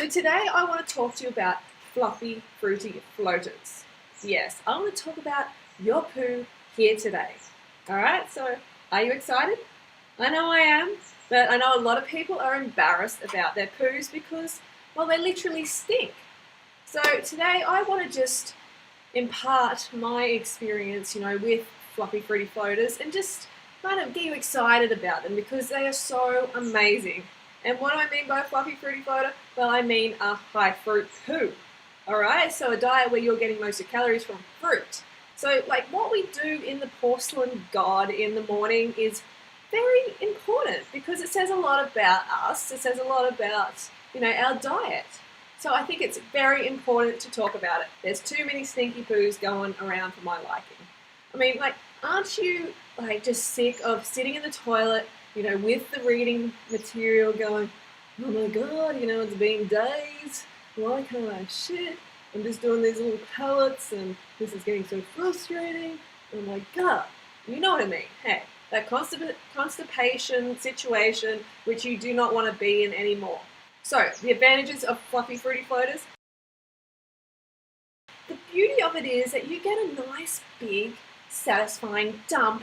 So today I want to talk to you about fluffy, fruity floaters. Yes, I want to talk about your poo here today. Alright, so are you excited? I know I am, but I know a lot of people are embarrassed about their poos because, well, they literally stink. So today I want to just impart my experience, with fluffy, fruity floaters and just kind of get you excited about them because they are so amazing. And what do I mean by a fluffy, fruity floater? Well, I mean a high fruit poo. Alright, so a diet where you're getting most of your calories from fruit. So, like, what we do in the porcelain god in the morning is very important because it says a lot about us. It says a lot about, our diet. So I think it's very important to talk about it. There's too many stinky poos going around for my liking. I mean, aren't you, just sick of sitting in the toilet, with the reading material going, oh my god, it's been days, why can't I shit? I'm just doing these little pellets and this is getting so frustrating. Oh my god, you know what I mean? Hey, that constipation situation which you do not want to be in anymore. So, the advantages of fluffy fruity floaters. The beauty of it is that you get a nice, big, satisfying dump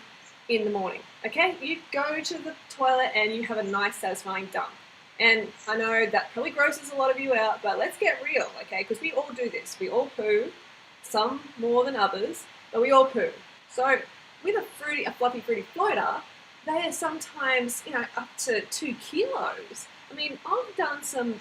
in the morning, okay? You go to the toilet and you have a nice, satisfying dump. And I know that probably grosses a lot of you out, but let's get real, okay? Because we all do this. We all poo, some more than others, but we all poo. So, with a fluffy fruity floater, they are sometimes, up to 2 kilos. I mean, I've done some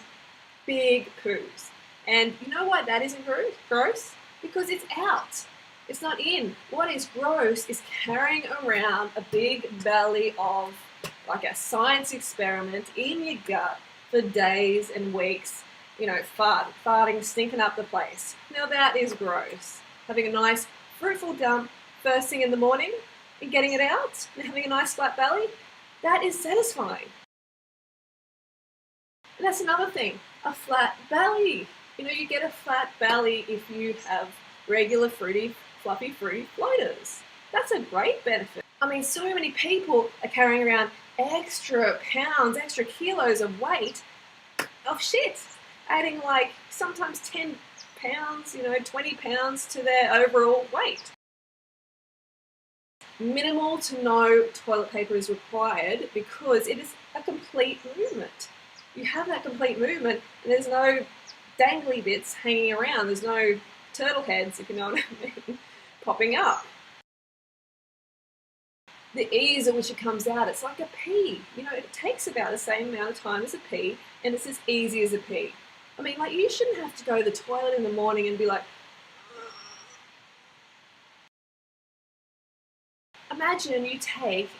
big poos. And you know why that isn't gross? Because it's out. It's not in. What is gross is carrying around a big belly of, like a science experiment in your gut for days and weeks, farting, stinking up the place. Now that is gross. Having a nice fruitful dump first thing in the morning and getting it out and having a nice flat belly, that is satisfying. And that's another thing, a flat belly. You get a flat belly if you have regular fluffy fruity floaters. That's a great benefit. I mean, so many people are carrying around extra pounds, extra kilos of weight of shit, adding sometimes 10 pounds, 20 pounds to their overall weight. Minimal to no toilet paper is required because it is a complete movement. You have that complete movement and there's no dangly bits hanging around. There's no turtle heads, if you know what I mean, popping up. The ease at which it comes out, it's like a pee. It takes about the same amount of time as a pee and it's as easy as a pee. I mean, you shouldn't have to go to the toilet in the morning and be like, imagine you take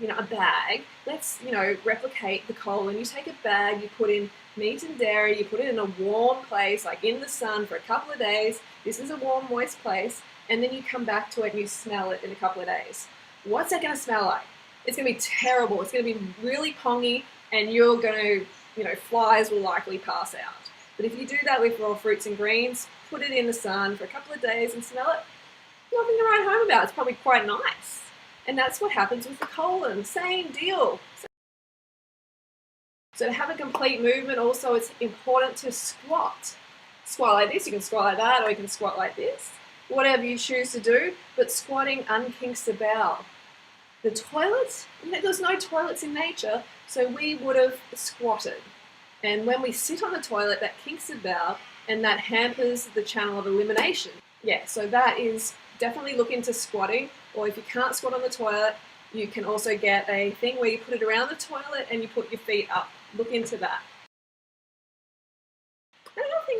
a bag, let's, replicate the colon. You take a bag, you put in meat and dairy, you put it in a warm place, like in the sun for a couple of days. This is a warm, moist place. And then you come back to it and you smell it in a couple of days. What's that going to smell like? It's going to be terrible. It's going to be really pongy and you're going to, flies will likely pass out. But if you do that with raw fruits and greens, put it in the sun for a couple of days and smell it, nothing to write home about. It's probably quite nice. And that's what happens with the colon. Same deal. So to have a complete movement, also it's important to squat. Squat like this, you can squat like that, or you can squat like this. Whatever you choose to do, but squatting unkinks the bowel. The toilets, there's no toilets in nature, so we would have squatted. And when we sit on the toilet, that kinks the bowel, and that hampers the channel of elimination. Yeah, so that is definitely look into squatting, or if you can't squat on the toilet, you can also get a thing where you put it around the toilet and you put your feet up. Look into that. Another thing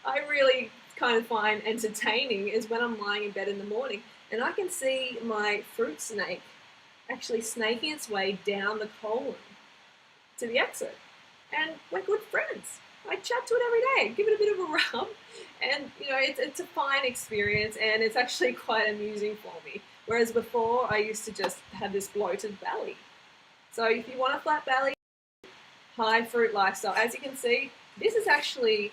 I really kind of find entertaining is when I'm lying in bed in the morning and I can see my fruit snake actually snaking its way down the colon to the exit. And we're good friends. I chat to it every day, give it a bit of a rub, and it's a fine experience and it's actually quite amusing for me. Whereas before, I used to just have this bloated belly. So if you want a flat belly, high fruit lifestyle, as you can see, this is actually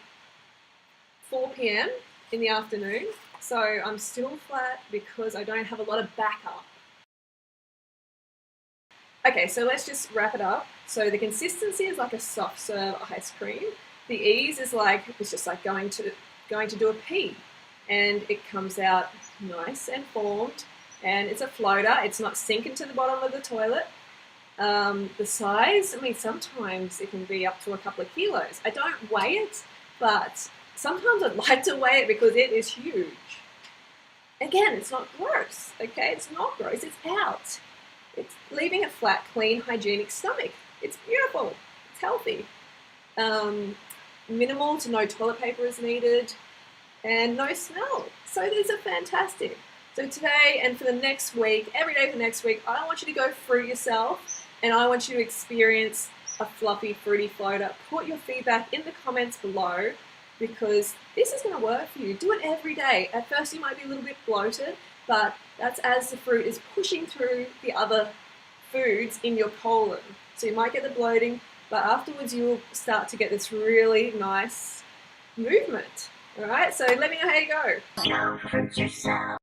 4 p.m. in the afternoon, so I'm still flat because I don't have a lot of backup. Okay, so let's just wrap it up. So the consistency is like a soft serve ice cream. The ease is like, it's just like going to do a pee, and it comes out nice and formed, and it's a floater. It's not sinking to the bottom of the toilet. The size, I mean, sometimes it can be up to a couple of kilos. I don't weigh it, but sometimes I'd like to weigh it because it is huge. Again, it's not gross, okay? It's not gross, it's out. It's leaving a flat, clean, hygienic stomach. It's beautiful, it's healthy. Minimal to no toilet paper is needed, and no smell. So these are fantastic. So today and for the next week, every day for the next week, I want you to go through yourself, and I want you to experience a fluffy, fruity floater. Put your feedback in the comments below, because this is going to work for you. Do it every day. At first you might be a little bit bloated, but that's as the fruit is pushing through the other foods in your colon. So you might get the bloating, but afterwards you'll start to get this really nice movement. All right, so let me know how you go. Go fruit yourself.